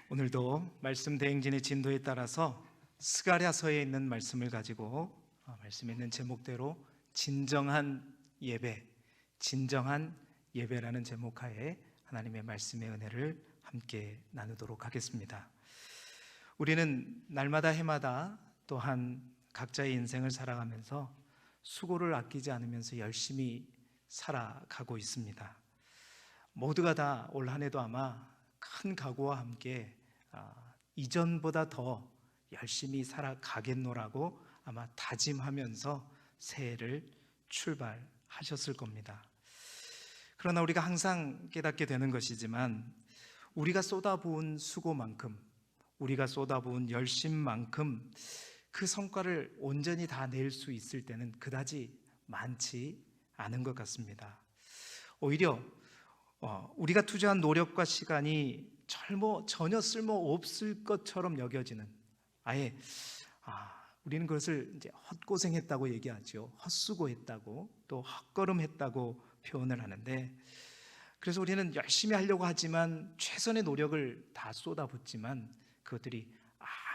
오늘도 말씀 대행진의 진도에 따라서 스가랴서에 있는 말씀을 가지고 말씀에 있는 제목대로 진정한 예배라는 제목하에 하나님의 말씀의 은혜를 함께 나누도록 하겠습니다. 우리는 날마다 해마다 또한 각자의 인생을 살아가면서 수고를 아끼지 않으면서 열심히 살아가고 있습니다. 모두가 다 올 한 해도 아마 큰 각오와 함께 이전보다 더 열심히 살아가겠노라고 아마 다짐하면서 새해를 출발하셨을 겁니다. 그러나 우리가 항상 깨닫게 되는 것이지만 우리가 쏟아부은 수고만큼, 우리가 쏟아부은 열심만큼 그 성과를 온전히 다 낼 수 있을 때는 그다지 많지 않은 것 같습니다. 오히려 우리가 투자한 노력과 시간이 전혀 쓸모없을 것처럼 여겨지는, 우리는 그것을 이제 헛고생했다고 얘기하죠. 헛수고했다고, 또 헛걸음했다고 표현을 하는데, 그래서 우리는 열심히 하려고 하지만 최선의 노력을 다 쏟아붓지만 그것들이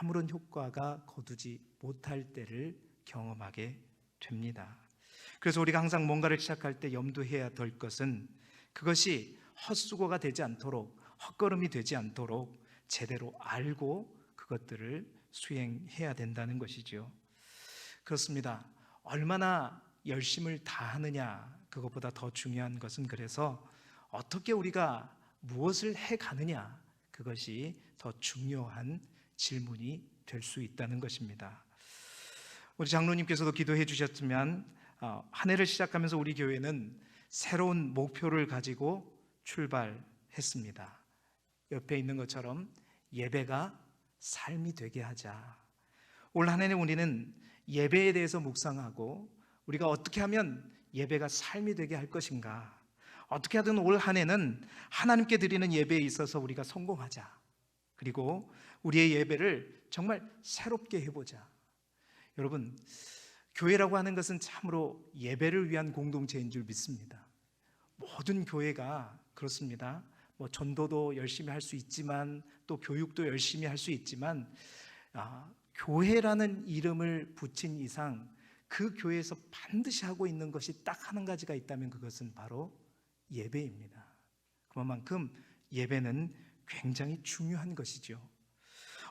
아무런 효과가 거두지 못할 때를 경험하게 됩니다. 그래서 우리가 항상 뭔가를 시작할 때 염두해야 될 것은 그것이 헛수고가 되지 않도록, 헛걸음이 되지 않도록 제대로 알고 그것들을 수행해야 된다는 것이죠. 그렇습니다. 얼마나 열심을 다하느냐, 그것보다 더 중요한 것은 그래서 어떻게 우리가 무엇을 해가느냐, 그것이 더 중요한 질문이 될 수 있다는 것입니다. 우리 장로님께서도 기도해 주셨지만 한 해를 시작하면서 우리 교회는 새로운 목표를 가지고 출발했습니다. 옆에 있는 것처럼 예배가 삶이 되게 하자. 올 한 해는 우리는 예배에 대해서 묵상하고 우리가 어떻게 하면 예배가 삶이 되게 할 것인가, 어떻게 하든 올 한 해는 하나님께 드리는 예배에 있어서 우리가 성공하자. 그리고 우리의 예배를 정말 새롭게 해보자. 여러분, 교회라고 하는 것은 참으로 예배를 위한 공동체인 줄 믿습니다. 모든 교회가 그렇습니다. 전도도 열심히 할 수 있지만 또 교육도 열심히 할 수 있지만 교회라는 이름을 붙인 이상 그 교회에서 반드시 하고 있는 것이 딱 한 가지가 있다면 그것은 바로 예배입니다. 그만큼 예배는 굉장히 중요한 것이죠.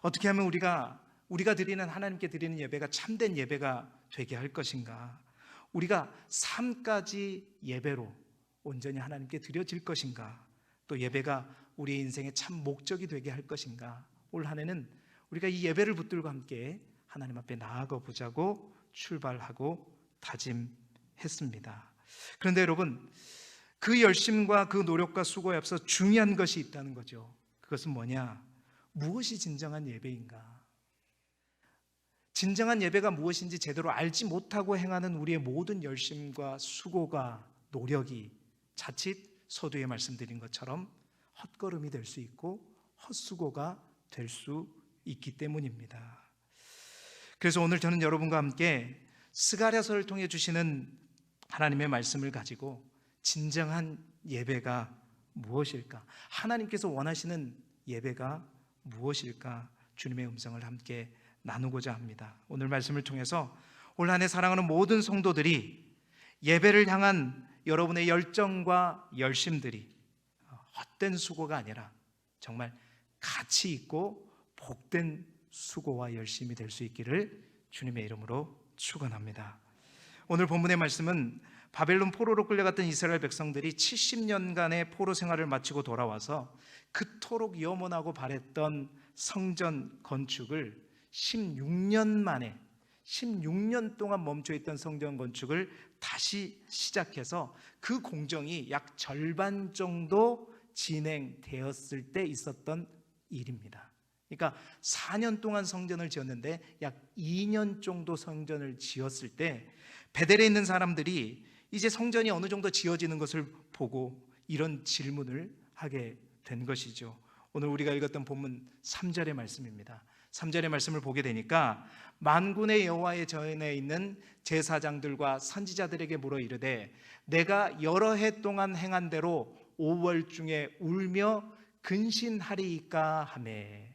어떻게 하면 우리가 드리는, 하나님께 드리는 예배가 참된 예배가 되게 할 것인가, 우리가 삶까지 예배로 온전히 하나님께 드려질 것인가, 또 예배가 우리의 인생의 참 목적이 되게 할 것인가, 올 한 해는 우리가 이 예배를 붙들고 함께 하나님 앞에 나아가 보자고 출발하고 다짐했습니다. 그런데 여러분, 그 열심과 그 노력과 수고에 앞서 중요한 것이 있다는 거죠. 그것은 뭐냐? 무엇이 진정한 예배인가? 진정한 예배가 무엇인지 제대로 알지 못하고 행하는 우리의 모든 열심과 수고가, 노력이 자칫 서두에 말씀드린 것처럼 헛걸음이 될 수 있고 헛수고가 될 수 있기 때문입니다. 그래서 오늘 저는 여러분과 함께 스가랴서를 통해 주시는 하나님의 말씀을 가지고 진정한 예배가 무엇일까, 하나님께서 원하시는 예배가 무엇일까, 주님의 음성을 함께 나누고자 합니다. 오늘 말씀을 통해서 올 한 해 사랑하는 모든 성도들이 예배를 향한 여러분의 열정과 열심들이 헛된 수고가 아니라 정말 가치 있고 복된 수고와 열심이 될 수 있기를 주님의 이름으로 축원합니다. 오늘 본문의 말씀은 바벨론 포로로 끌려갔던 이스라엘 백성들이 70년간의 포로 생활을 마치고 돌아와서 그토록 염원하고 바랬던 성전 건축을 16년 동안 멈춰있던 성전 건축을 다시 시작해서 그 공정이 약 절반 정도 진행되었을 때 있었던 일입니다. 그러니까 4년 동안 성전을 지었는데 약 2년 정도 성전을 지었을 때 베델에 있는 사람들이 이제 성전이 어느 정도 지어지는 것을 보고 이런 질문을 하게 된 것이죠. 오늘 우리가 읽었던 본문 3절의 말씀입니다. 3절의 말씀을 보게 되니까 만군의 여호와의 전에 있는 제사장들과 선지자들에게 물어 이르되 내가 여러 해 동안 행한 대로 5월 중에 울며 근신하리이까 하매.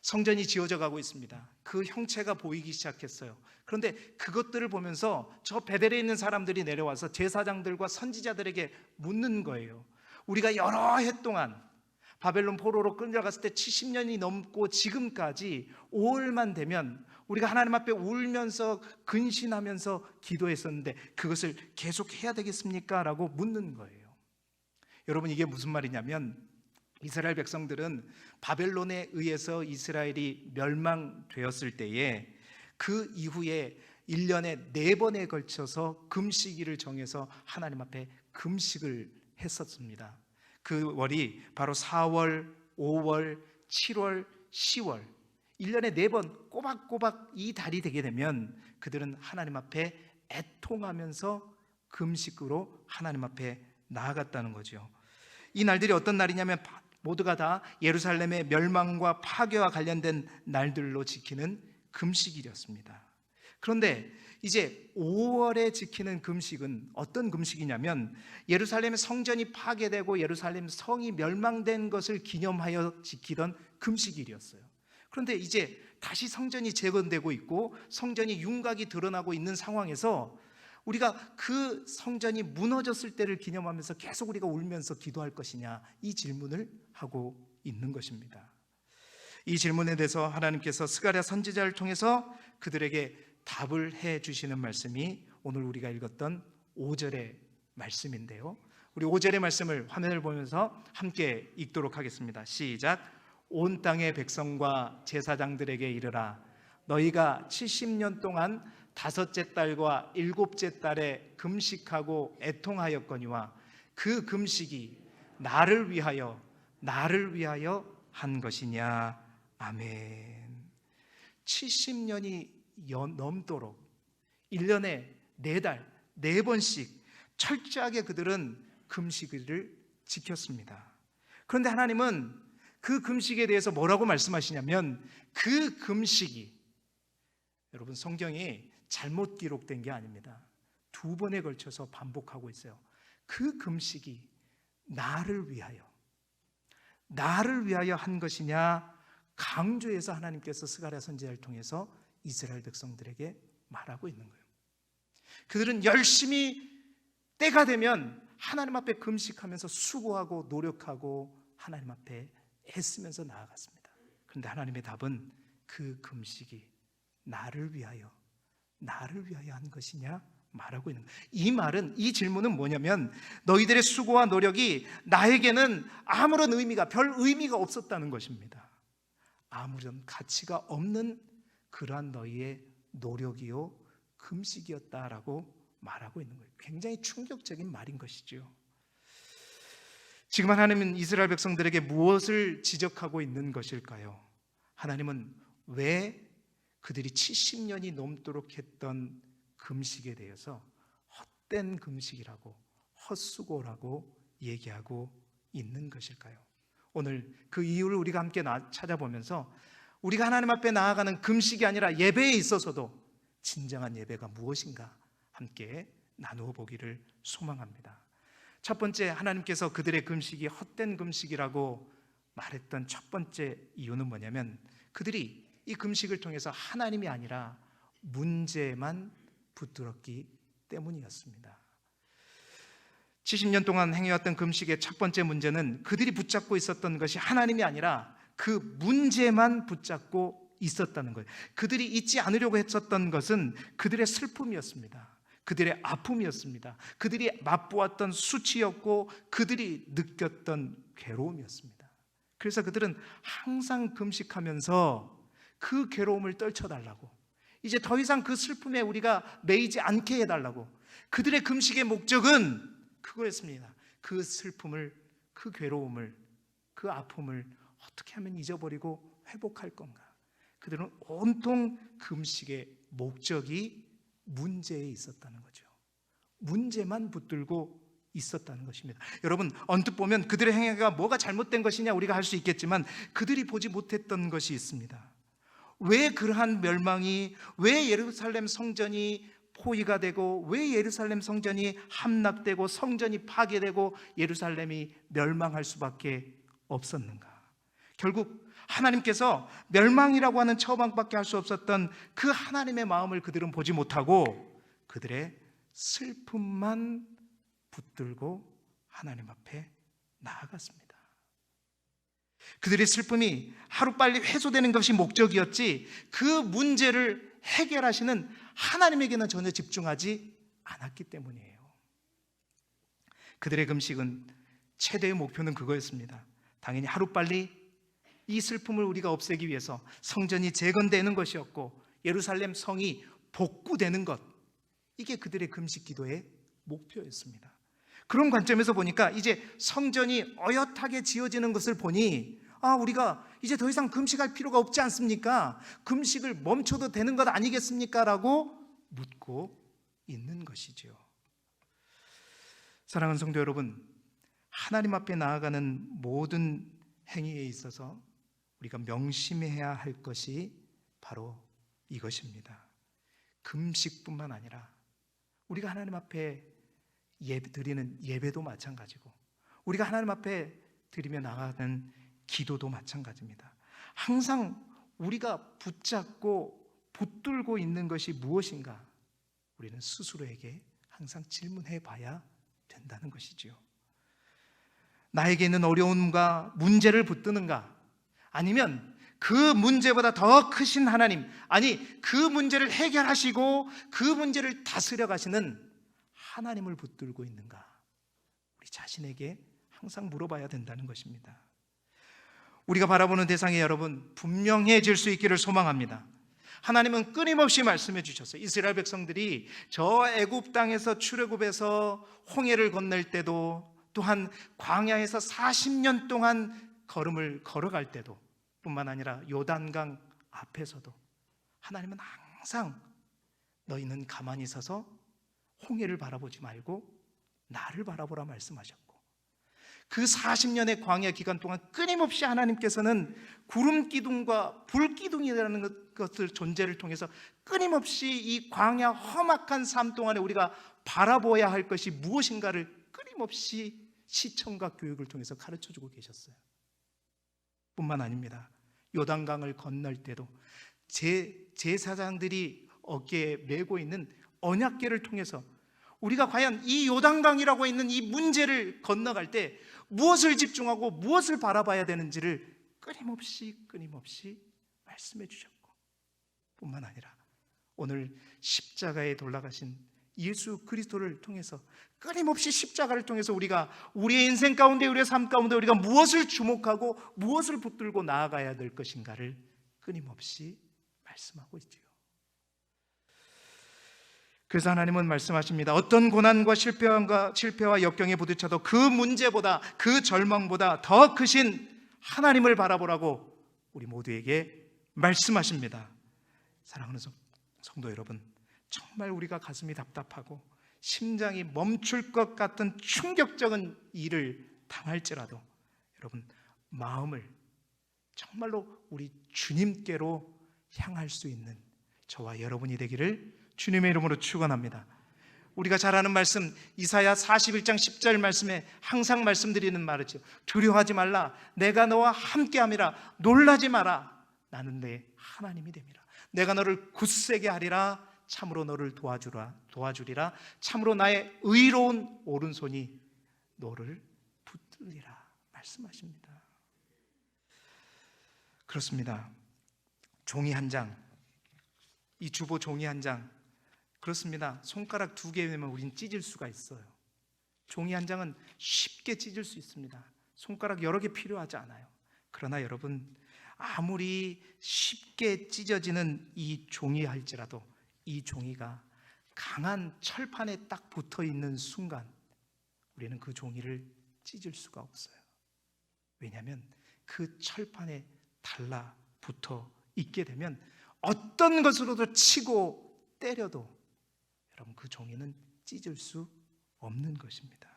성전이 지어져 가고 있습니다. 그 형체가 보이기 시작했어요. 그런데 그것들을 보면서 저 베델에 있는 사람들이 내려와서 제사장들과 선지자들에게 묻는 거예요. 우리가 여러 해 동안 바벨론 포로로 끌려갔을 때 70년이 넘고 지금까지 5월만 되면 우리가 하나님 앞에 울면서 근신하면서 기도했었는데 그것을 계속 해야 되겠습니까? 라고 묻는 거예요. 여러분, 이게 무슨 말이냐면 이스라엘 백성들은 바벨론에 의해서 이스라엘이 멸망되었을 때에 그 이후에 1년에 4번에 걸쳐서 금식일을 정해서 하나님 앞에 금식을 했었습니다. 그 월이 바로 4월, 5월, 7월, 10월 1년에 4번 꼬박꼬박 이 달이 되게 되면 그들은 하나님 앞에 애통하면서 금식으로 하나님 앞에 나아갔다는 거죠. 이 날들이 어떤 날이냐면 모두가 다 예루살렘의 멸망과 파괴와 관련된 날들로 지키는 금식일이었습니다. 그런데 이제 5월에 지키는 금식은 어떤 금식이냐면 예루살렘의 성전이 파괴되고 예루살렘 성이 멸망된 것을 기념하여 지키던 금식일이었어요. 그런데 이제 다시 성전이 재건되고 있고 성전이 윤곽이 드러나고 있는 상황에서 우리가 그 성전이 무너졌을 때를 기념하면서 계속 우리가 울면서 기도할 것이냐, 이 질문을 하고 있는 것입니다. 이 질문에 대해서 하나님께서 스가랴 선지자를 통해서 그들에게 답을 해 주시는 말씀이 오늘 우리가 읽었던 5절의 말씀인데요, 우리 5절의 말씀을 화면을 보면서 함께 읽도록 하겠습니다. 시작. 온 땅의 백성과 제사장들에게 이르라. 너희가 70년 동안 5째 달과 7째 달에 금식하고 애통하였거니와 그 금식이 나를 위하여 한 것이냐. 아멘. 70년이 넘도록 1년에 4달 4번씩 철저하게 그들은 금식을 지켰습니다. 그런데 하나님은 그 금식에 대해서 뭐라고 말씀하시냐면 그 금식이, 여러분, 성경이 잘못 기록된 게 아닙니다. 2번에 걸쳐서 반복하고 있어요. 그 금식이 나를 위하여 한 것이냐 강조해서 하나님께서 스가랴 선지자를 통해서 이스라엘 백성들에게 말하고 있는 거예요. 그들은 열심히 때가 되면 하나님 앞에 금식하면서 수고하고 노력하고 하나님 앞에 애쓰면서 나아갔습니다. 그런데 하나님의 답은 그 금식이 나를 위하여 한 것이냐 말하고 있는 거예요. 이 말은, 이 질문은 뭐냐면 너희들의 수고와 노력이 나에게는 아무런 별 의미가 없었다는 것입니다. 아무런 가치가 없는 그러한 너희의 노력이요 금식이었다라고 말하고 있는 거예요. 굉장히 충격적인 말인 것이죠. 지금 하나님은 이스라엘 백성들에게 무엇을 지적하고 있는 것일까요? 하나님은 왜 그들이 70년이 넘도록 했던 금식에 대해서 헛된 금식이라고, 헛수고라고 얘기하고 있는 것일까요? 오늘 그 이유를 우리가 함께 찾아보면서 우리가 하나님 앞에 나아가는 금식이 아니라 예배에 있어서도 진정한 예배가 무엇인가 함께 나누어 보기를 소망합니다. 첫 번째, 하나님께서 그들의 금식이 헛된 금식이라고 말했던 첫 번째 이유는 뭐냐면 그들이 이 금식을 통해서 하나님이 아니라 문제만 붙들었기 때문이었습니다. 70년 동안 행해왔던 금식의 첫 번째 문제는 그들이 붙잡고 있었던 것이 하나님이 아니라 그 문제만 붙잡고 있었다는 거예요. 그들이 잊지 않으려고 했었던 것은 그들의 슬픔이었습니다. 그들의 아픔이었습니다. 그들이 맛보았던 수치였고 그들이 느꼈던 괴로움이었습니다. 그래서 그들은 항상 금식하면서 그 괴로움을 떨쳐달라고, 이제 더 이상 그 슬픔에 우리가 매이지 않게 해달라고, 그들의 금식의 목적은 그거였습니다. 그 슬픔을, 그 괴로움을, 그 아픔을 어떻게 하면 잊어버리고 회복할 건가. 그들은 온통 금식의 목적이 문제에 있었다는 거죠. 문제만 붙들고 있었다는 것입니다. 여러분, 언뜻 보면 그들의 행위가 뭐가 잘못된 것이냐 우리가 할 수 있겠지만 그들이 보지 못했던 것이 있습니다. 왜 그러한 멸망이, 왜 예루살렘 성전이 포위가 되고, 왜 예루살렘 성전이 함락되고 성전이 파괴되고 예루살렘이 멸망할 수밖에 없었는가? 결국 하나님께서 멸망이라고 하는 처방밖에 할 수 없었던 그 하나님의 마음을 그들은 보지 못하고 그들의 슬픔만 붙들고 하나님 앞에 나아갔습니다. 그들의 슬픔이 하루빨리 해소되는 것이 목적이었지 그 문제를 해결하시는 하나님에게는 전혀 집중하지 않았기 때문이에요. 그들의 금식은 최대의 목표는 그거였습니다. 당연히 하루빨리 이 슬픔을 우리가 없애기 위해서 성전이 재건되는 것이었고 예루살렘 성이 복구되는 것, 이게 그들의 금식 기도의 목표였습니다. 그런 관점에서 보니까 이제 성전이 어엿하게 지어지는 것을 보니 우리가 이제 더 이상 금식할 필요가 없지 않습니까? 금식을 멈춰도 되는 것 아니겠습니까? 라고 묻고 있는 것이죠. 사랑하는 성도 여러분, 하나님 앞에 나아가는 모든 행위에 있어서 우리가 명심해야 할 것이 바로 이것입니다. 금식뿐만 아니라 우리가 하나님 앞에 드리는 예배도 마찬가지고 우리가 하나님 앞에 드리며 나가는 기도도 마찬가지입니다. 항상 우리가 붙잡고 붙들고 있는 것이 무엇인가? 우리는 스스로에게 항상 질문해 봐야 된다는 것이지요. 나에게 있는 어려움과 문제를 붙드는가? 아니면 그 문제보다 더 크신 하나님, 아니 그 문제를 해결하시고 그 문제를 다스려 가시는 하나님을 붙들고 있는가? 우리 자신에게 항상 물어봐야 된다는 것입니다. 우리가 바라보는 대상이 여러분 분명해질 수 있기를 소망합니다. 하나님은 끊임없이 말씀해 주셨어요. 이스라엘 백성들이 저 애굽 땅에서 출애굽해서 홍해를 건널 때도, 또한 광야에서 40년 동안 걸음을 걸어갈 때도 뿐만 아니라 요단강 앞에서도 하나님은 항상 너희는 가만히 서서 홍해를 바라보지 말고 나를 바라보라 말씀하셨고, 그 40년의 광야 기간 동안 끊임없이 하나님께서는 구름 기둥과 불 기둥이라는 것을 존재를 통해서 끊임없이 이 광야 험악한 삶 동안에 우리가 바라보아야 할 것이 무엇인가를 끊임없이 시청과 교육을 통해서 가르쳐주고 계셨어요. 뿐만 아닙니다. 요단강을 건널 때도 제사장들이 어깨에 메고 있는 언약궤를 통해서 우리가 과연 이 요단강이라고 있는 이 문제를 건너갈 때 무엇을 집중하고 무엇을 바라봐야 되는지를 끊임없이 말씀해 주셨고, 뿐만 아니라 오늘 십자가에 돌아가신 예수 그리스도를 통해서 끊임없이 십자가를 통해서 우리가 우리의 인생 가운데, 우리의 삶 가운데 우리가 무엇을 주목하고 무엇을 붙들고 나아가야 될 것인가를 끊임없이 말씀하고 있지요. 그래서 하나님은 말씀하십니다. 어떤 고난과 실패와 역경에 부딪혀도 그 문제보다, 그 절망보다 더 크신 하나님을 바라보라고 우리 모두에게 말씀하십니다. 사랑하는 성도 여러분, 정말 우리가 가슴이 답답하고 심장이 멈출 것 같은 충격적인 일을 당할지라도 여러분 마음을 정말로 우리 주님께로 향할 수 있는 저와 여러분이 되기를 주님의 이름으로 축원합니다. 우리가 잘 아는 말씀, 이사야 41장 10절 말씀에 항상 말씀드리는 말이죠. 두려워하지 말라, 내가 너와 함께함이라. 놀라지 마라, 나는 내 하나님이 됨이라. 내가 너를 굳세게 하리라. 참으로 너를 도와주리라. 참으로 나의 의로운 오른손이 너를 붙들리라 말씀하십니다. 그렇습니다. 종이 한 장, 이 주보 종이 한 장, 그렇습니다. 손가락 2개면 우린 찢을 수가 있어요. 종이 한 장은 쉽게 찢을 수 있습니다. 손가락 여러 개 필요하지 않아요. 그러나 여러분, 아무리 쉽게 찢어지는 이 종이 할지라도 이 종이가 강한 철판에 딱 붙어 있는 순간 우리는 그 종이를 찢을 수가 없어요. 왜냐하면 그 철판에 달라붙어 있게 되면 어떤 것으로도 치고 때려도 여러분 그 종이는 찢을 수 없는 것입니다.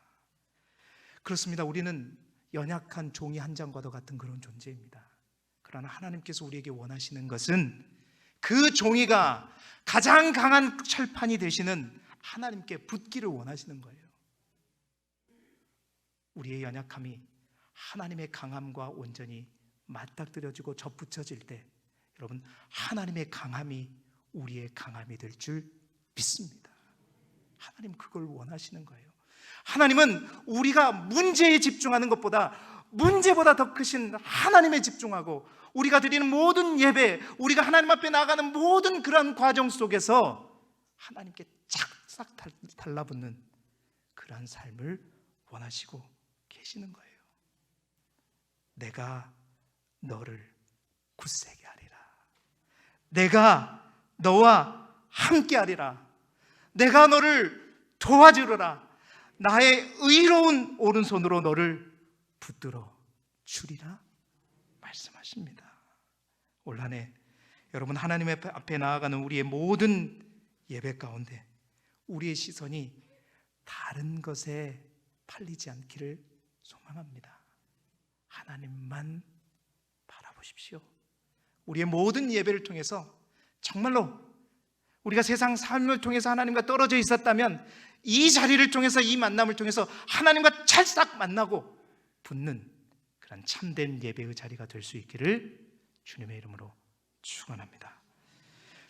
그렇습니다. 우리는 연약한 종이 한 장과도 같은 그런 존재입니다. 그러나 하나님께서 우리에게 원하시는 것은 그 종이가 가장 강한 철판이 되시는 하나님께 붙기를 원하시는 거예요. 우리의 연약함이 하나님의 강함과 온전히 맞닥뜨려지고 접붙여질 때 여러분, 하나님의 강함이 우리의 강함이 될 줄 믿습니다. 하나님 그걸 원하시는 거예요. 하나님은 우리가 문제에 집중하는 것보다 문제보다 더 크신 하나님에 집중하고, 우리가 드리는 모든 예배, 우리가 하나님 앞에 나가는 모든 그런 과정 속에서 하나님께 착싹 달라붙는 그러한 삶을 원하시고 계시는 거예요. 내가 너를 굳세게 하리라. 내가 너와 함께 하리라. 내가 너를 도와주리라. 나의 의로운 오른손으로 너를 붙들어 주리라 말씀하십니다. 올 한 해 여러분, 하나님 앞에 나아가는 우리의 모든 예배 가운데 우리의 시선이 다른 것에 팔리지 않기를 소망합니다. 하나님만 바라보십시오. 우리의 모든 예배를 통해서 정말로 우리가 세상 삶을 통해서 하나님과 떨어져 있었다면 이 자리를 통해서, 이 만남을 통해서 하나님과 찰싹 만나고 붙는 그런 참된 예배의 자리가 될 수 있기를 주님의 이름으로 축원합니다.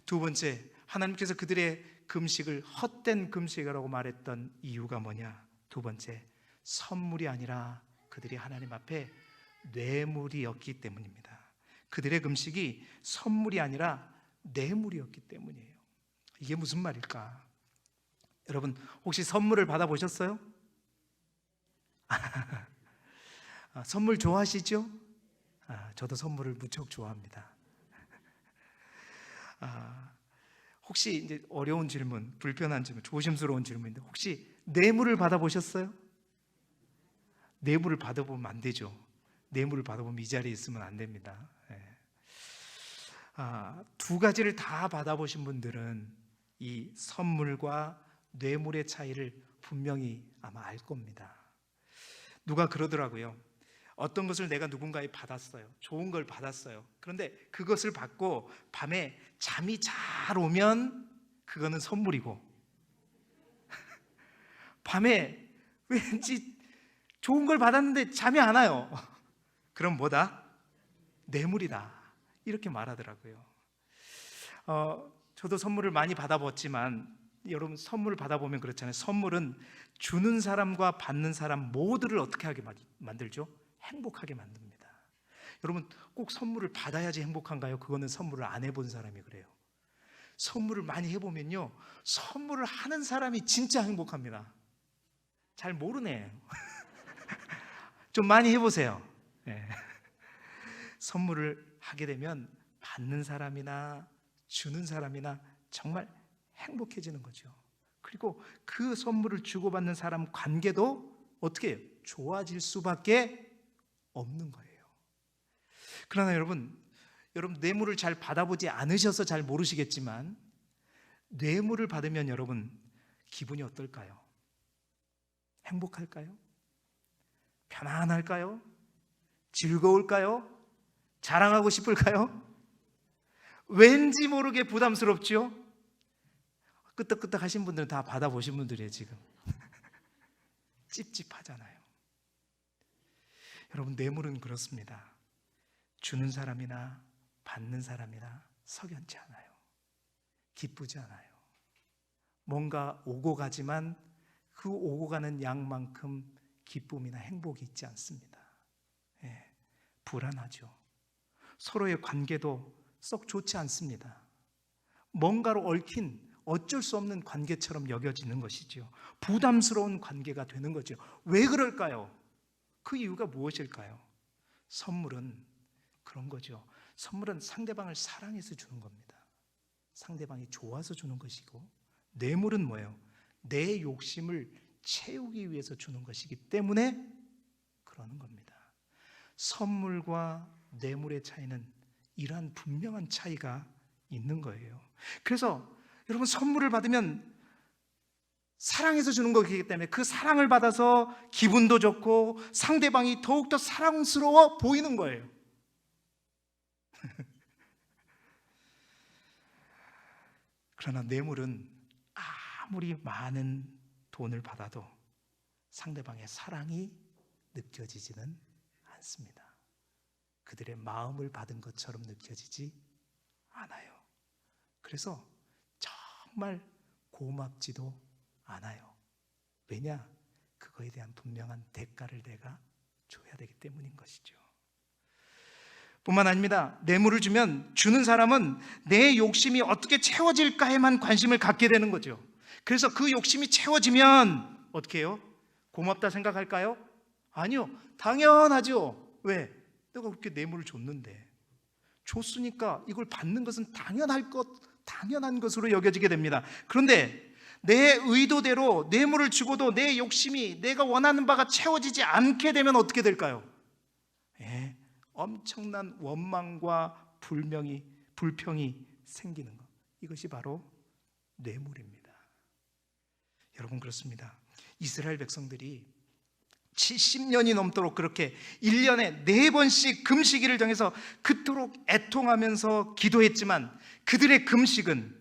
두 번째, 하나님께서 그들의 금식을 헛된 금식이라고 말했던 이유가 뭐냐? 두 번째, 선물이 아니라 그들이 하나님 앞에 뇌물이었기 때문입니다. 그들의 금식이 선물이 아니라 뇌물이었기 때문이에요. 이게 무슨 말일까? 여러분, 혹시 선물을 받아보셨어요? 선물 좋아하시죠? 저도 선물을 무척 좋아합니다. 혹시 이제 어려운 질문, 불편한 질문, 조심스러운 질문인데, 혹시 뇌물을 받아보셨어요? 뇌물을 받아보면 안 되죠. 뇌물을 받아보면 이 자리에 있으면 안 됩니다. 두 가지를 다 받아보신 분들은 이 선물과 뇌물의 차이를 분명히 아마 알 겁니다. 누가 그러더라고요. 어떤 것을 내가 누군가에 받았어요. 좋은 걸 받았어요. 그런데 그것을 받고 밤에 잠이 잘 오면 그거는 선물이고, 밤에 왠지 좋은 걸 받았는데 잠이 안 와요. 그럼 뭐다? 뇌물이다. 이렇게 말하더라고요. 저도 선물을 많이 받아봤지만, 여러분, 선물을 받아보면 그렇잖아요. 선물은 주는 사람과 받는 사람 모두를 어떻게 하게 만들죠? 행복하게 만듭니다. 여러분, 꼭 선물을 받아야지 행복한가요? 그거는 선물을 안 해본 사람이 그래요. 선물을 많이 해보면요, 선물을 하는 사람이 진짜 행복합니다. 잘 모르네. 좀 많이 해보세요. 네. 선물을 하게 되면 받는 사람이나 주는 사람이나 정말 행복해지는 거죠. 그리고 그 선물을 주고받는 사람 관계도 어떻게 해요? 좋아질 수밖에 없는 거예요. 그러나 여러분 뇌물을 잘 받아보지 않으셔서 잘 모르시겠지만, 뇌물을 받으면 여러분 기분이 어떨까요? 행복할까요? 편안할까요? 즐거울까요? 자랑하고 싶을까요? 왠지 모르게 부담스럽죠? 끄떡끄떡 하신 분들은 다 받아보신 분들이에요. 지금 찝찝하잖아요. 여러분, 뇌물은 그렇습니다. 주는 사람이나 받는 사람이나 석연치 않아요. 기쁘지 않아요. 뭔가 오고 가지만 그 오고 가는 양만큼 기쁨이나 행복이 있지 않습니다. 불안하죠. 서로의 관계도 썩 좋지 않습니다. 뭔가로 얽힌 어쩔 수 없는 관계처럼 여겨지는 것이죠. 부담스러운 관계가 되는 거죠. 왜 그럴까요? 그 이유가 무엇일까요? 선물은 그런 거죠. 선물은 상대방을 사랑해서 주는 겁니다. 상대방이 좋아서 주는 것이고, 뇌물은 뭐예요? 내 욕심을 채우기 위해서 주는 것이기 때문에 그러는 겁니다. 선물과 뇌물의 차이는 이러한 분명한 차이가 있는 거예요. 그래서 여러분, 선물을 받으면 사랑해서 주는 거기 때문에 그 사랑을 받아서 기분도 좋고 상대방이 더욱더 사랑스러워 보이는 거예요. 그러나 뇌물은 아무리 많은 돈을 받아도 상대방의 사랑이 느껴지지는 않습니다. 그들의 마음을 받은 것처럼 느껴지지 않아요. 그래서 정말 고맙지도 않아요. 왜냐? 그거에 대한 분명한 대가를 내가 줘야 되기 때문인 것이죠. 뿐만 아닙니다. 뇌물을 주면 주는 사람은 내 욕심이 어떻게 채워질까에만 관심을 갖게 되는 거죠. 그래서 그 욕심이 채워지면 어떻게 해요? 고맙다 생각할까요? 아니요. 당연하죠. 왜? 내가 그렇게 뇌물을 줬는데, 줬으니까 이걸 받는 것은 당연한 것으로 여겨지게 됩니다. 그런데 내 의도대로 뇌물을 주고도 내 욕심이 내가 원하는 바가 채워지지 않게 되면 어떻게 될까요? 엄청난 원망과 불평이 생기는 것. 이것이 바로 뇌물입니다. 여러분, 그렇습니다. 이스라엘 백성들이 70년이 넘도록 그렇게 1년에 4번씩 금식일을 정해서 그토록 애통하면서 기도했지만 그들의 금식은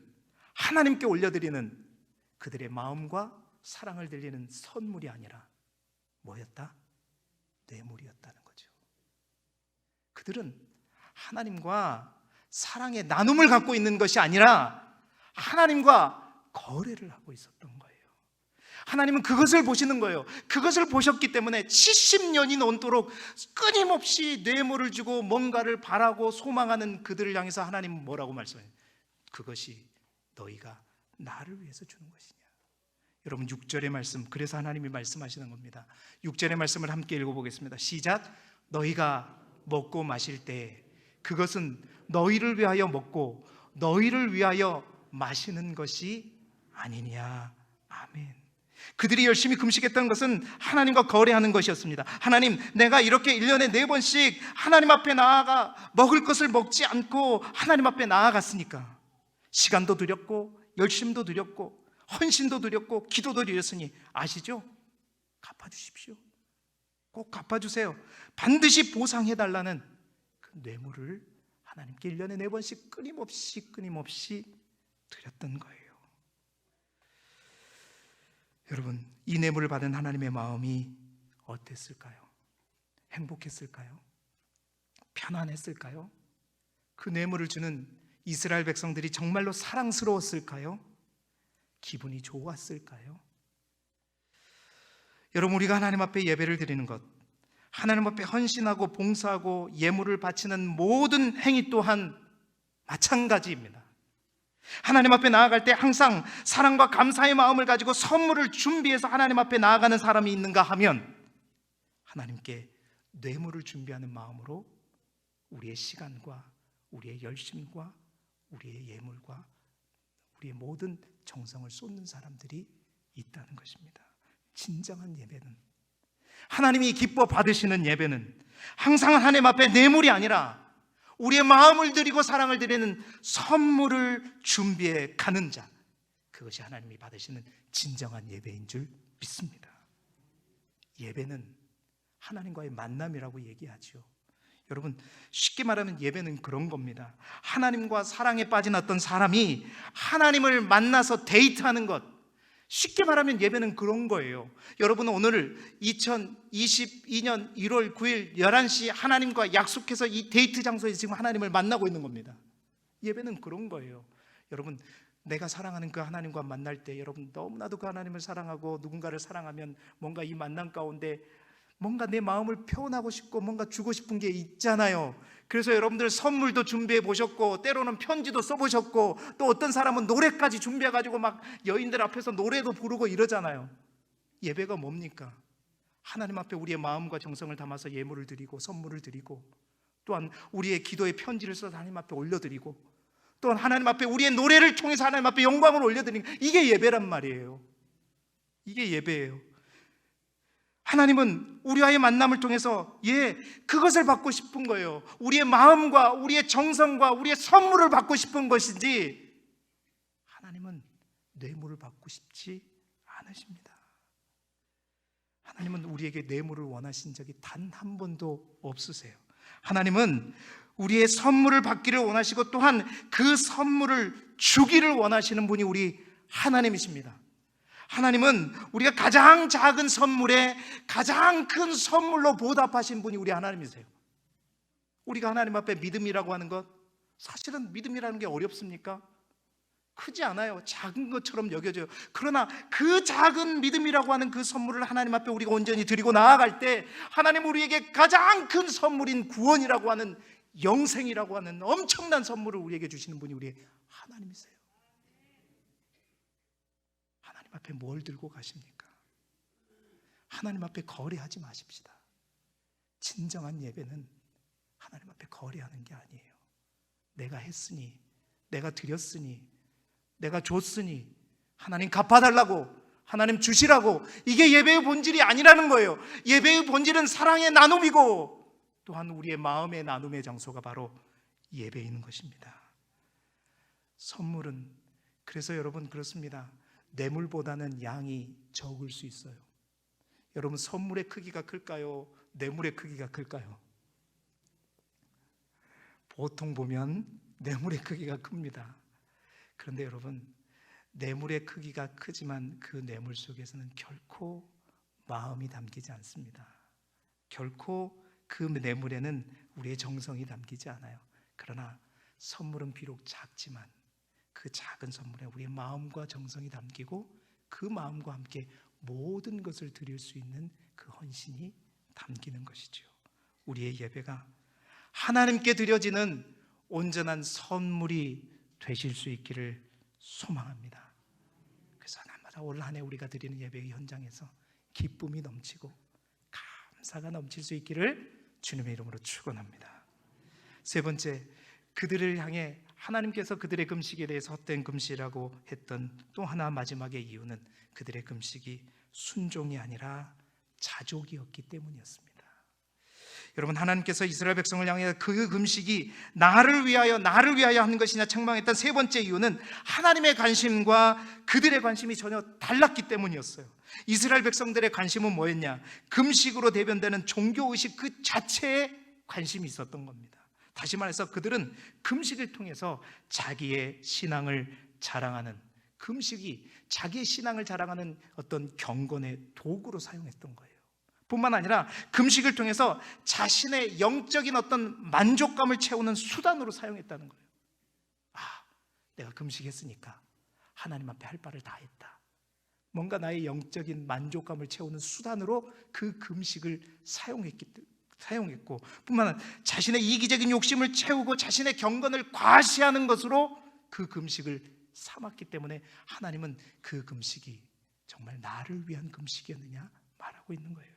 하나님께 올려드리는 그들의 마음과 사랑을 드리는 선물이 아니라 뭐였다? 뇌물이었다는 거죠. 그들은 하나님과 사랑의 나눔을 갖고 있는 것이 아니라 하나님과 거래를 하고 있었던 거예요. 하나님은 그것을 보시는 거예요. 그것을 보셨기 때문에 70년이 넘도록 끊임없이 뇌물을 주고 뭔가를 바라고 소망하는 그들을 향해서 하나님은 뭐라고 말씀해요? 그것이 너희가 나를 위해서 주는 것이냐. 여러분, 6절의 말씀, 그래서 하나님이 말씀하시는 겁니다. 6절의 말씀을 함께 읽어보겠습니다. 시작. 너희가 먹고 마실 때 그것은 너희를 위하여 먹고 너희를 위하여 마시는 것이 아니냐. 아멘. 그들이 열심히 금식했던 것은 하나님과 거래하는 것이었습니다. 하나님, 내가 이렇게 1년에 4번씩 하나님 앞에 나아가 먹을 것을 먹지 않고 하나님 앞에 나아갔으니까 시간도 드렸고 열심도 드렸고 헌신도 드렸고 기도도 드렸으니 아시죠? 갚아주십시오. 꼭 갚아주세요. 반드시 보상해달라는 그 뇌물을 하나님께 1년에 4번씩 끊임없이 드렸던 거예요. 여러분, 이 뇌물을 받은 하나님의 마음이 어땠을까요? 행복했을까요? 편안했을까요? 그 뇌물을 주는 이스라엘 백성들이 정말로 사랑스러웠을까요? 기분이 좋았을까요? 여러분, 우리가 하나님 앞에 예배를 드리는 것, 하나님 앞에 헌신하고 봉사하고 예물을 바치는 모든 행위 또한 마찬가지입니다. 하나님 앞에 나아갈 때 항상 사랑과 감사의 마음을 가지고 선물을 준비해서 하나님 앞에 나아가는 사람이 있는가 하면 하나님께 뇌물을 준비하는 마음으로 우리의 시간과 우리의 열심과 우리의 예물과 우리의 모든 정성을 쏟는 사람들이 있다는 것입니다. 진정한 예배는, 하나님이 기뻐 받으시는 예배는 항상 하나님 앞에 뇌물이 아니라 우리의 마음을 드리고 사랑을 드리는 선물을 준비해 가는 자, 그것이 하나님이 받으시는 진정한 예배인 줄 믿습니다. 예배는 하나님과의 만남이라고 얘기하죠. 여러분, 쉽게 말하면 예배는 그런 겁니다. 하나님과 사랑에 빠진 어떤 사람이 하나님을 만나서 데이트하는 것, 쉽게 말하면 예배는 그런 거예요. 여러분은 오늘 2022년 1월 9일 11시 하나님과 약속해서 이 데이트 장소에서 지금 하나님을 만나고 있는 겁니다. 예배는 그런 거예요. 여러분, 내가 사랑하는 그 하나님과 만날 때 여러분 너무나도 그 하나님을 사랑하고 누군가를 사랑하면 뭔가 이 만남 가운데 뭔가 내 마음을 표현하고 싶고 뭔가 주고 싶은 게 있잖아요. 그래서 여러분들 선물도 준비해 보셨고 때로는 편지도 써보셨고 또 어떤 사람은 노래까지 준비해가지고 막 여인들 앞에서 노래도 부르고 이러잖아요. 예배가 뭡니까? 하나님 앞에 우리의 마음과 정성을 담아서 예물을 드리고 선물을 드리고 또한 우리의 기도의 편지를 써서 하나님 앞에 올려드리고 또한 하나님 앞에 우리의 노래를 통해서 하나님 앞에 영광을 올려드리는, 이게 예배란 말이에요. 이게 예배예요. 하나님은 우리와의 만남을 통해서 그것을 받고 싶은 거예요. 우리의 마음과 우리의 정성과 우리의 선물을 받고 싶은 것이지 하나님은 뇌물을 받고 싶지 않으십니다. 하나님은 우리에게 뇌물을 원하신 적이 단 한 번도 없으세요. 하나님은 우리의 선물을 받기를 원하시고 또한 그 선물을 주기를 원하시는 분이 우리 하나님이십니다. 하나님은 우리가 가장 작은 선물에 가장 큰 선물로 보답하신 분이 우리 하나님이세요. 우리가 하나님 앞에 믿음이라고 하는 것, 사실은 믿음이라는 게 어렵습니까? 크지 않아요. 작은 것처럼 여겨져요. 그러나 그 작은 믿음이라고 하는 그 선물을 하나님 앞에 우리가 온전히 드리고 나아갈 때 하나님 우리에게 가장 큰 선물인 구원이라고 하는, 영생이라고 하는 엄청난 선물을 우리에게 주시는 분이 우리 하나님이세요. 하나님 앞에 뭘 들고 가십니까? 하나님 앞에 거래하지 마십시다. 진정한 예배는 하나님 앞에 거래하는 게 아니에요. 내가 했으니, 내가 드렸으니, 내가 줬으니 하나님 갚아달라고, 하나님 주시라고, 이게 예배의 본질이 아니라는 거예요. 예배의 본질은 사랑의 나눔이고 또한 우리의 마음의 나눔의 장소가 바로 예배인 것입니다. 선물은, 그래서 여러분 그렇습니다. 뇌물보다는 양이 적을 수 있어요. 여러분, 선물의 크기가 클까요? 뇌물의 크기가 클까요? 보통 보면 뇌물의 크기가 큽니다. 그런데 여러분, 뇌물의 크기가 크지만 그 뇌물 속에서는 결코 마음이 담기지 않습니다. 결코 그 뇌물에는 우리의 정성이 담기지 않아요. 그러나 선물은 비록 작지만 그 작은 선물에 우리의 마음과 정성이 담기고 그 마음과 함께 모든 것을 드릴 수 있는 그 헌신이 담기는 것이죠. 우리의 예배가 하나님께 드려지는 온전한 선물이 되실 수 있기를 소망합니다. 그래서 날마다 올 한 해 우리가 드리는 예배의 현장에서 기쁨이 넘치고 감사가 넘칠 수 있기를 주님의 이름으로 축원합니다. 세 번째, 그들을 향해 하나님께서 그들의 금식에 대해서 헛된 금식이라고 했던 또 하나 마지막의 이유는 그들의 금식이 순종이 아니라 자족이었기 때문이었습니다. 여러분, 하나님께서 이스라엘 백성을 향해 그 금식이 나를 위하여 하는 것이냐 책망했던 세 번째 이유는 하나님의 관심과 그들의 관심이 전혀 달랐기 때문이었어요. 이스라엘 백성들의 관심은 뭐였냐? 금식으로 대변되는 종교의식 그 자체에 관심이 있었던 겁니다. 다시 말해서 그들은 금식을 통해서 자기의 신앙을 자랑하는, 금식이 자기의 신앙을 자랑하는 어떤 경건의 도구로 사용했던 거예요. 뿐만 아니라 금식을 통해서 자신의 영적인 어떤 만족감을 채우는 수단으로 사용했다는 거예요. 내가 금식했으니까 하나님 앞에 할 바를 다 했다. 뭔가 나의 영적인 만족감을 채우는 수단으로 그 금식을 사용했고, 뿐만 아니라 자신의 이기적인 욕심을 채우고 자신의 경건을 과시하는 것으로 그 금식을 삼았기 때문에 하나님은 그 금식이 정말 나를 위한 금식이었느냐 말하고 있는 거예요.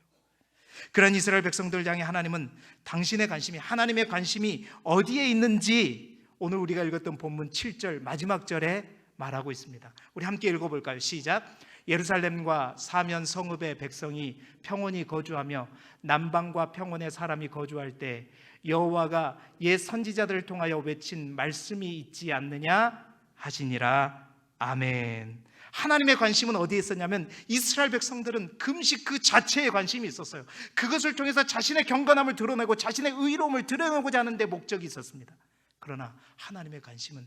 그런 이스라엘 백성들을 향해 하나님은 당신의 관심이, 하나님의 관심이 어디에 있는지 오늘 우리가 읽었던 본문 7절 마지막 절에 말하고 있습니다. 우리 함께 읽어볼까요? 시작. 예루살렘과 사면 성읍의 백성이 평온히 거주하며 남방과 평온의 사람이 거주할 때 여호와가 옛 선지자들을 통하여 외친 말씀이 있지 않느냐 하시니라. 아멘. 하나님의 관심은 어디에 있었냐면 이스라엘 백성들은 금식 그 자체에 관심이 있었어요. 그것을 통해서 자신의 경건함을 드러내고 자신의 의로움을 드러내고자 하는 데 목적이 있었습니다. 그러나 하나님의 관심은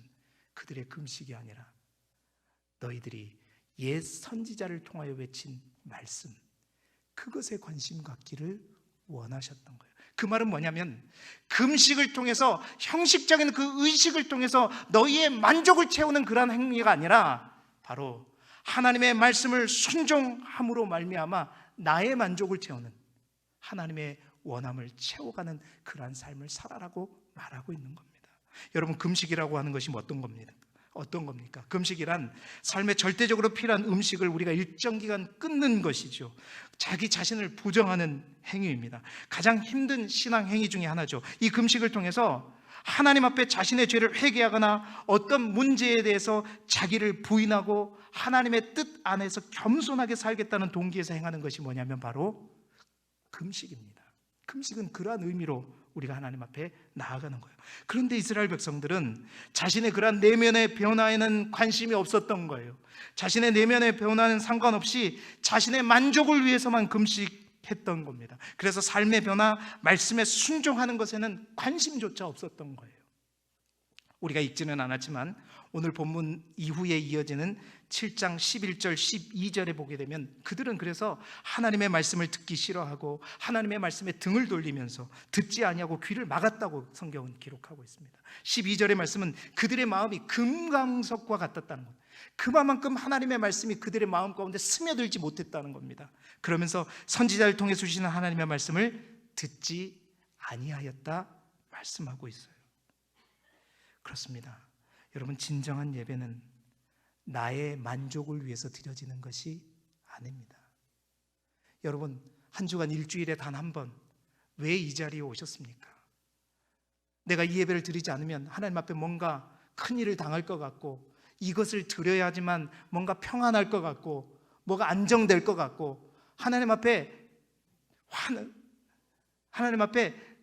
그들의 금식이 아니라 너희들이 옛 선지자를 통하여 외친 말씀, 그것에 관심 갖기를 원하셨던 거예요. 그 말은 뭐냐면 금식을 통해서, 형식적인 그 의식을 통해서 너희의 만족을 채우는 그러한 행위가 아니라 바로 하나님의 말씀을 순종함으로 말미암아 나의 만족을 채우는, 하나님의 원함을 채워가는 그러한 삶을 살아라고 말하고 있는 겁니다. 여러분, 금식이라고 하는 것이 어떤 겁니까? 금식이란 삶에 절대적으로 필요한 음식을 우리가 일정 기간 끊는 것이죠. 자기 자신을 부정하는 행위입니다. 가장 힘든 신앙 행위 중에 하나죠. 이 금식을 통해서 하나님 앞에 자신의 죄를 회개하거나 어떤 문제에 대해서 자기를 부인하고 하나님의 뜻 안에서 겸손하게 살겠다는 동기에서 행하는 것이 뭐냐면 바로 금식입니다. 금식은 그러한 의미로 우리가 하나님 앞에 나아가는 거예요. 그런데 이스라엘 백성들은 자신의 그러한 내면의 변화에는 관심이 없었던 거예요. 자신의 내면의 변화는 상관없이 자신의 만족을 위해서만 금식했던 겁니다. 그래서 삶의 변화, 말씀에 순종하는 것에는 관심조차 없었던 거예요. 우리가 읽지는 않았지만 오늘 본문 이후에 이어지는 7장 11절 12절에 보게 되면 그들은 그래서 하나님의 말씀을 듣기 싫어하고 하나님의 말씀에 등을 돌리면서 듣지 아니하고 귀를 막았다고 성경은 기록하고 있습니다. 12절의 말씀은 그들의 마음이 금강석과 같았다는 것, 그만큼 하나님의 말씀이 그들의 마음 가운데 스며들지 못했다는 겁니다. 그러면서 선지자를 통해 주시는 하나님의 말씀을 듣지 아니하였다 말씀하고 있어요. 그렇습니다. 여러분, 진정한 예배는 나의 만족을 위해서 드려지는 것이 아닙니다. 여러분, 한 주간 일주일에 단 한 번 왜 이 자리에 오셨습니까? 내가 이 예배를 드리지 않으면 하나님 앞에 뭔가 큰일을 당할 것 같고, 이것을 드려야지만 뭔가 평안할 것 같고, 뭐가 안정될 것 같고, 하나님 앞에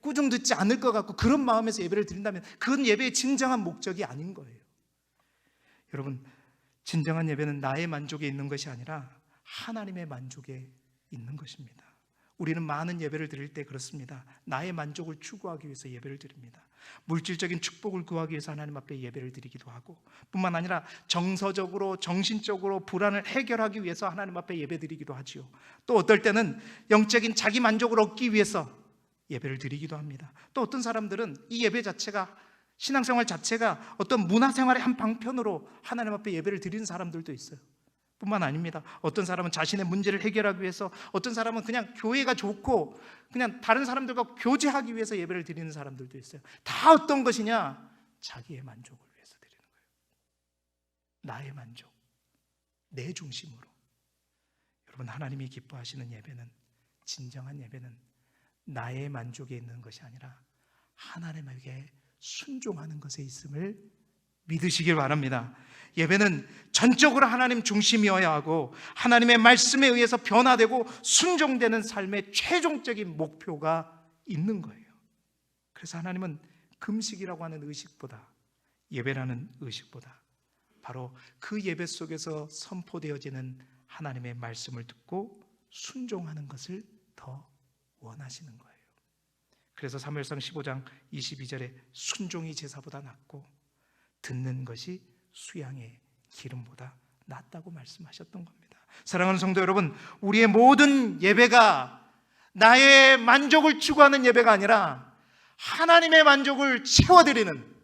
꾸중 듣지 않을 것 같고, 그런 마음에서 예배를 드린다면 그건 예배의 진정한 목적이 아닌 거예요. 여러분, 진정한 예배는 나의 만족에 있는 것이 아니라 하나님의 만족에 있는 것입니다. 우리는 많은 예배를 드릴 때 그렇습니다. 나의 만족을 추구하기 위해서 예배를 드립니다. 물질적인 축복을 구하기 위해서 하나님 앞에 예배를 드리기도 하고, 뿐만 아니라 정서적으로 정신적으로 불안을 해결하기 위해서 하나님 앞에 예배 드리기도 하지요. 또 어떨 때는 영적인 자기 만족을 얻기 위해서 예배를 드리기도 합니다. 또 어떤 사람들은 이 예배 자체가, 신앙생활 자체가 어떤 문화생활의 한 방편으로 하나님 앞에 예배를 드리는 사람들도 있어요. 뿐만 아닙니다. 어떤 사람은 자신의 문제를 해결하기 위해서, 어떤 사람은 그냥 교회가 좋고 그냥 다른 사람들과 교제하기 위해서 예배를 드리는 사람들도 있어요. 다 어떤 것이냐? 자기의 만족을 위해서 드리는 거예요. 나의 만족, 내 중심으로. 여러분, 하나님이 기뻐하시는 예배는, 진정한 예배는 나의 만족에 있는 것이 아니라 하나님에게 순종하는 것에 있음을 믿으시길 바랍니다. 예배는 전적으로 하나님 중심이어야 하고 하나님의 말씀에 의해서 변화되고 순종되는 삶의 최종적인 목표가 있는 거예요. 그래서 하나님은 금식이라고 하는 의식보다, 예배라는 의식보다 바로 그 예배 속에서 선포되어지는 하나님의 말씀을 듣고 순종하는 것을 더 원하시는 거예요. 그래서 사무엘상 15장 22절에 순종이 제사보다 낫고 듣는 것이 수양의 기름보다 낫다고 말씀하셨던 겁니다. 사랑하는 성도 여러분, 우리의 모든 예배가 나의 만족을 추구하는 예배가 아니라 하나님의 만족을 채워드리는,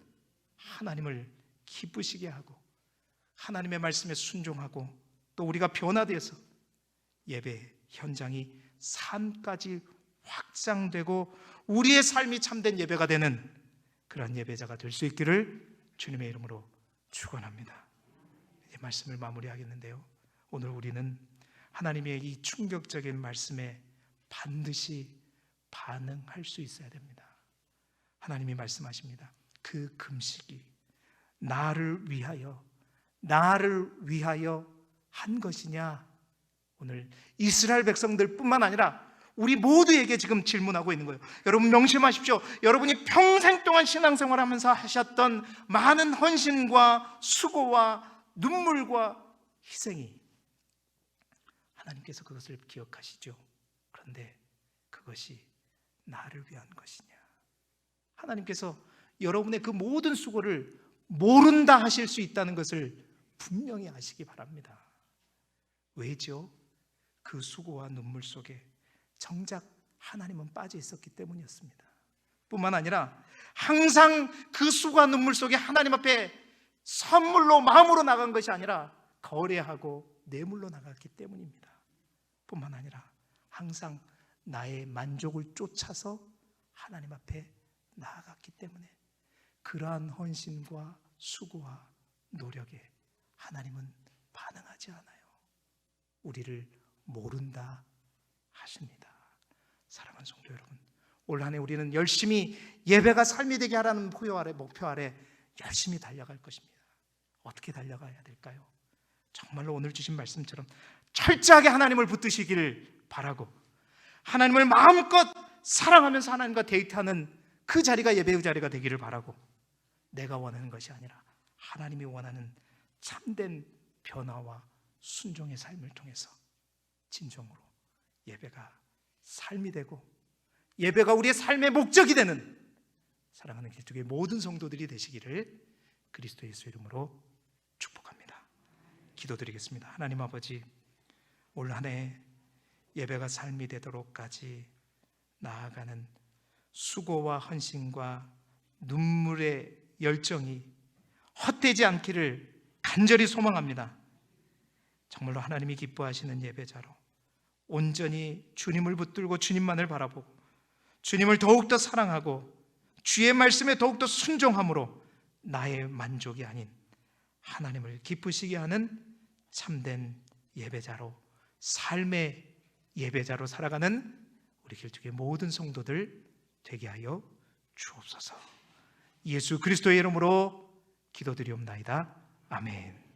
하나님을 기쁘시게 하고 하나님의 말씀에 순종하고 또 우리가 변화되어서 예배 현장이 삶까지 확장되고 우리의 삶이 참된 예배가 되는 그런 예배자가 될 수 있기를 주님의 이름으로 축원합니다. 이 말씀을 마무리하겠는데요, 오늘 우리는 하나님의 이 충격적인 말씀에 반드시 반응할 수 있어야 됩니다. 하나님이 말씀하십니다. 그 금식이 나를 위하여 한 것이냐? 오늘 이스라엘 백성들 뿐만 아니라 우리 모두에게 지금 질문하고 있는 거예요. 여러분 명심하십시오. 여러분이 평생 동안 신앙생활하면서 하셨던 많은 헌신과 수고와 눈물과 희생이, 하나님께서 그것을 기억하시죠. 그런데 그것이 나를 위한 것이냐? 하나님께서 여러분의 그 모든 수고를 모른다 하실 수 있다는 것을 분명히 아시기 바랍니다. 왜죠? 그 수고와 눈물 속에 정작 하나님은 빠져 있었기 때문이었습니다. 뿐만 아니라 항상 그 수고와 눈물 속에 하나님 앞에 선물로, 마음으로 나간 것이 아니라 거래하고 뇌물로 나갔기 때문입니다. 뿐만 아니라 항상 나의 만족을 쫓아서 하나님 앞에 나아갔기 때문에 그러한 헌신과 수고와 노력에 하나님은 반응하지 않아요. 우리를 모른다 하십니다. 사랑하는 성도 여러분, 올 한 해 우리는 열심히 예배가 삶이 되게 하라는 목표 아래 열심히 달려갈 것입니다. 어떻게 달려가야 될까요? 정말로 오늘 주신 말씀처럼 철저하게 하나님을 붙드시기를 바라고, 하나님을 마음껏 사랑하면서 하나님과 데이트하는 그 자리가 예배의 자리가 되기를 바라고, 내가 원하는 것이 아니라 하나님이 원하는 참된 변화와 순종의 삶을 통해서 진정으로 예배가 삶이 되고 예배가 우리의 삶의 목적이 되는 사랑하는 길쭉의 모든 성도들이 되시기를 그리스도 예수 이름으로 축복합니다. 기도드리겠습니다. 하나님 아버지, 올 한 해 예배가 삶이 되도록까지 나아가는 수고와 헌신과 눈물의 열정이 헛되지 않기를 간절히 소망합니다. 정말로 하나님이 기뻐하시는 예배자로 온전히 주님을 붙들고 주님만을 바라보고 주님을 더욱더 사랑하고 주의 말씀에 더욱더 순종함으로 나의 만족이 아닌 하나님을 기쁘시게 하는 참된 예배자로, 삶의 예배자로 살아가는 우리 길쭉의 모든 성도들 되게 하여 주옵소서. 예수 그리스도의 이름으로 기도드리옵나이다. 아멘.